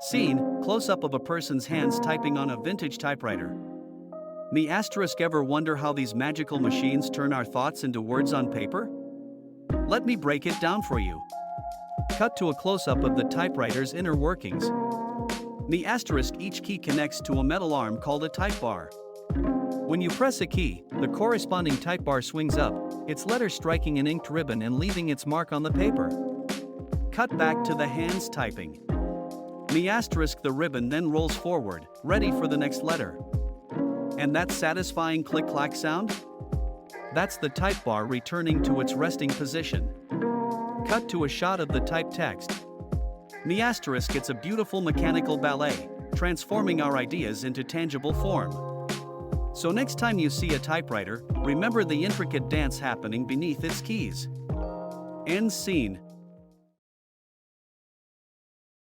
Scene, close-up of a person's hands typing on a vintage typewriter. Me asterisk ever wonder how these magical machines turn our thoughts into words on paper? Let me break it down for you. Cut to a close-up of the typewriter's inner workings. Me asterisk each key connects to a metal arm called a type bar. When you press a key, the corresponding type bar swings up, its letter striking an inked ribbon and leaving its mark on the paper. Cut back to the hands typing. Me asterisk the ribbon then rolls forward, ready for the next letter. And that satisfying click-clack sound? That's the type bar returning to its resting position. Cut to a shot of the typed text. Me asterisk it's a beautiful mechanical ballet, transforming our ideas into tangible form. So next time you see a typewriter, remember the intricate dance happening beneath its keys. End scene.